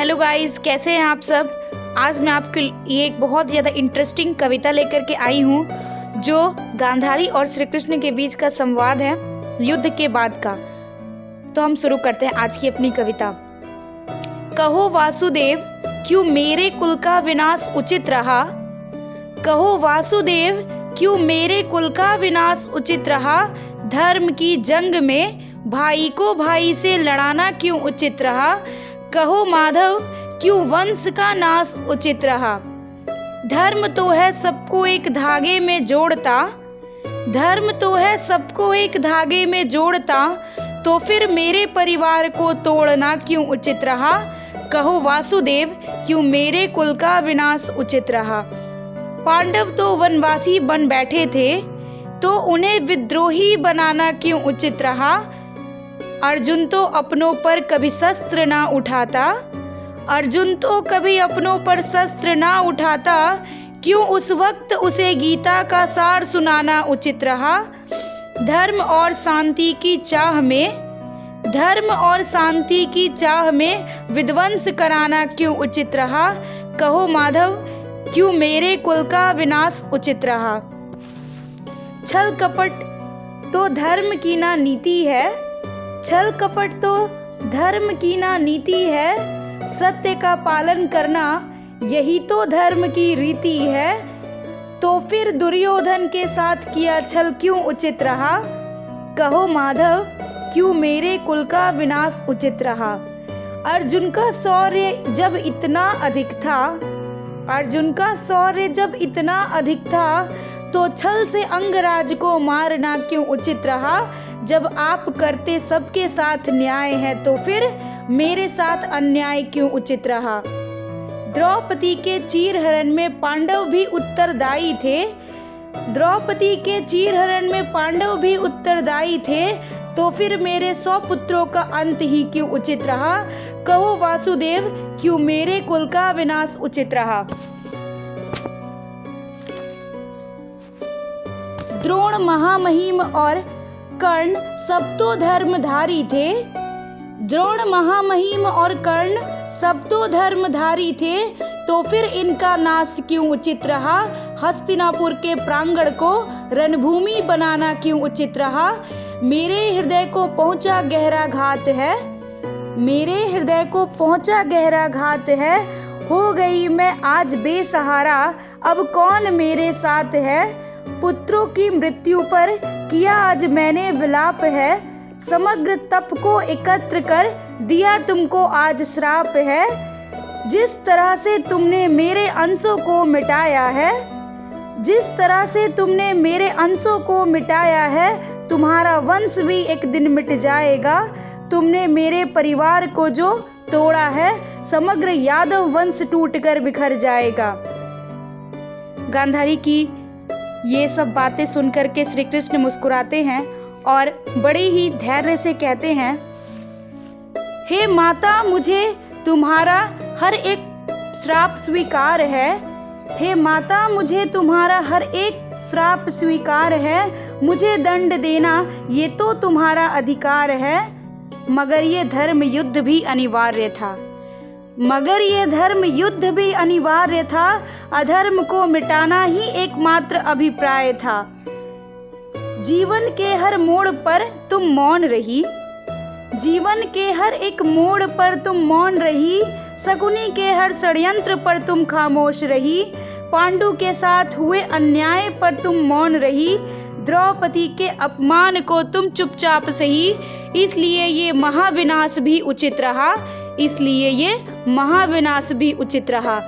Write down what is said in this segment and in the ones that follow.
Hello guys, कैसे हैं आप सब। आज मैं आपके लिए एक बहुत ज़्यादा इंटरेस्टिंग कविता लेकर के आई हूँ जो गांधारी और श्री कृष्ण के बीच का संवाद है युद्ध के बाद का। तो हम शुरू करते हैं आज की अपनी कविता। कहो वासुदेव, क्यों मेरे कुल का विनाश उचित रहा। कहो वासुदेव, क्यों मेरे कुल का विनाश उचित रहा। धर्म की जंग में भाई को भाई से लड़ाना क्यों उचित रहा। कहो माधव, क्यों वंश का नाश उचित रहा। धर्म तो है सबको एक धागे में जोड़ता। धर्म तो है सबको एक धागे में जोड़ता। तो फिर मेरे परिवार को तोड़ना क्यों उचित रहा। कहो वासुदेव, क्यों मेरे कुल का विनाश उचित रहा। पांडव तो वनवासी बन बैठे थे, तो उन्हें विद्रोही बनाना क्यों उचित रहा। अर्जुन तो अपनों पर कभी शस्त्र ना उठाता। अर्जुन तो कभी अपनों पर शस्त्र ना उठाता। क्यों उस वक्त उसे गीता का सार सुनाना उचित रहा। धर्म और शांति की चाह में, धर्म और शांति की चाह में विध्वंस कराना क्यों उचित रहा। कहो माधव, क्यों मेरे कुल का विनाश उचित रहा। छल कपट तो धर्म की ना नीति है। छल कपट तो धर्म की ना नीति है। सत्य का पालन करना यही तो धर्म की रीति है। तो फिर दुर्योधन के साथ किया छल क्यों उचित रहा। कहो माधव, क्यों मेरे कुल का विनाश उचित रहा। अर्जुन का शौर्य जब इतना अधिक था, अर्जुन का शौर्य जब इतना अधिक था, तो छल से अंगराज को मारना क्यों उचित रहा। जब आप करते सबके साथ न्याय है, तो फिर मेरे साथ अन्याय क्यों उचित रहा। द्रौपदी के चीरहरण में पांडव भी उत्तरदायी थे। द्रौपदी के चीरहरण में पांडव भी उत्तरदायी थे, तो फिर मेरे 100 पुत्रों का अंत ही क्यों उचित रहा। कहो वासुदेव, क्यों मेरे कुल का विनाश उचित रहा। द्रोण महामहिम और कर्ण सब तो धर्मधारी थे। द्रोण महामहिम और कर्ण सब तो धर्मधारी थे, तो फिर इनका नाश क्यों उचित रहा। हस्तिनापुर के प्रांगण को रणभूमि बनाना क्यों उचित रहा। मेरे हृदय को पहुंचा गहरा घात है। मेरे हृदय को पहुंचा गहरा घात है। हो गई मैं आज बेसहारा, अब कौन मेरे साथ है। पुत्रों की मृत्यु पर किया आज मैंने विलाप है। समग्र तप को एकत्र कर दिया तुमको आज श्राप है। जिस तरह से तुमने मेरे अंशों को मिटाया है, जिस तरह से तुमने मेरे अंशों को मिटाया है, तुम्हारा वंश भी एक दिन मिट जाएगा। तुमने मेरे परिवार को जो तोड़ा है, समग्र यादव वंश टूटकर बिखर जाएगा। गांधारी की ये सब बातें सुनकर के श्री कृष्ण मुस्कुराते हैं और बड़े ही धैर्य से कहते हैं, हे माता, मुझे तुम्हारा हर एक श्राप स्वीकार है। हे माता, मुझे तुम्हारा हर एक श्राप स्वीकार है। मुझे दंड देना ये तो तुम्हारा अधिकार है। मगर ये धर्म युद्ध भी अनिवार्य था। मगर ये धर्म युद्ध भी अनिवार्य था। अधर्म को मिटाना ही एकमात्र अभिप्राय था। जीवन के हर मोड़ पर तुम मौन रही। जीवन के हर एक मोड़ पर तुम मौन रही। शकुनी के हर षड्यंत्र पर तुम खामोश रही। पांडु के साथ हुए अन्याय पर तुम मौन रही। द्रौपदी के अपमान को तुम चुपचाप सही। इसलिए ये महाविनाश भी उचित रहा। इसलिए ये महाविनाश भी उचित रहा।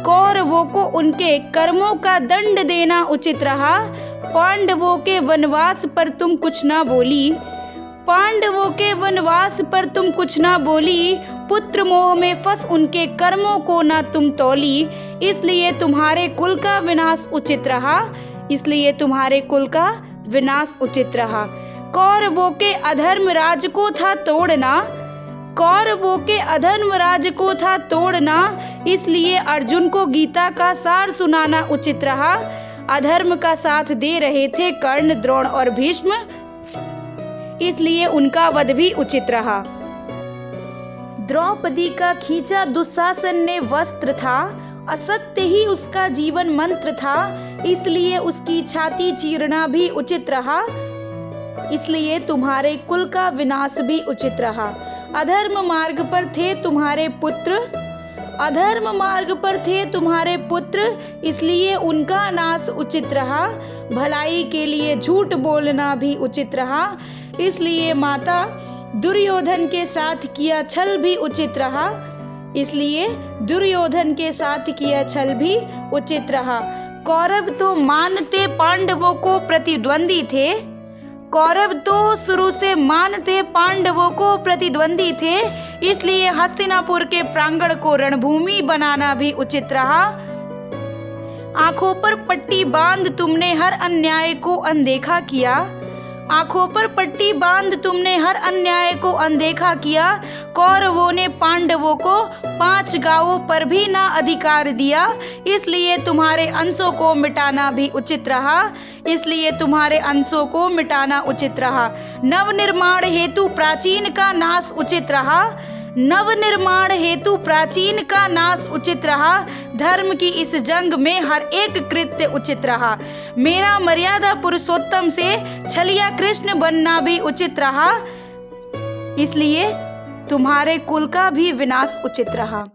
कौरवों को उनके कर्मों का दंड देना उचित रहा। पांडवों के वनवास पर तुम कुछ ना बोली। पांडवों के वनवास पर तुम कुछ ना बोली। पुत्र मोह में फंस उनके कर्मों को ना तुम तौली। इसलिए तुम्हारे कुल का विनाश उचित रहा। इसलिए तुम्हारे कुल का विनाश उचित रहा। कौरवों के अधर्म राज को था तोड़ना। कौरवों के अधर्म राज को था तोड़ना। इसलिए अर्जुन को गीता का सार सुनाना उचित रहा। अधर्म का साथ दे रहे थे कर्ण, द्रोण और भीष्म, इसलिए उनका वध भी उचित रहा। द्रौपदी का खींचा दुशासन ने वस्त्र था, असत्य ही उसका जीवन मंत्र था, इसलिए उसकी छाती चीरना भी उचित रहा, इसलिए तुम्हारे कुल का विनाश भी उचित रहा। अधर्म मार्ग पर थे तुम्हारे पुत्र, अधर्म मार्ग पर थे तुम्हारे पुत्र, इसलिए उनका नाश उचित रहा। भलाई के लिए झूठ बोलना भी उचित रहा, इसलिए माता दुर्योधन के साथ किया छल भी उचित रहा, इसलिए दुर्योधन के साथ किया छल भी उचित रहा। कौरव तो मानते पांडवों को प्रतिद्वंदी थे, कौरव तो शुरू से मानते पांडवों को प्रतिद्वंदी थे, इसलिए हस्तिनापुर के प्रांगण को रणभूमि बनाना भी उचित रहा। आंखों पर पट्टी बांध तुमने हर अन्याय को अनदेखा किया, आंखों पर पट्टी बांध तुमने हर अन्याय को अनदेखा किया। कौरवों ने पांडवों को 5 गांवों पर भी ना अधिकार दिया, इसलिए तुम्हारे अंशों को मिटाना भी उचित रहा, इसलिए तुम्हारे अंशों को मिटाना उचित रहा। नवनिर्माण हेतु प्राचीन का नाश उचित रहा, नवनिर्माण हेतु प्राचीन का नाश उचित रहा। धर्म की इस जंग में हर एक कृत्य उचित रहा। मेरा मर्यादा पुरुषोत्तम से छलिया कृष्ण बनना भी उचित रहा, इसलिए तुम्हारे कुल का भी विनाश उचित रहा।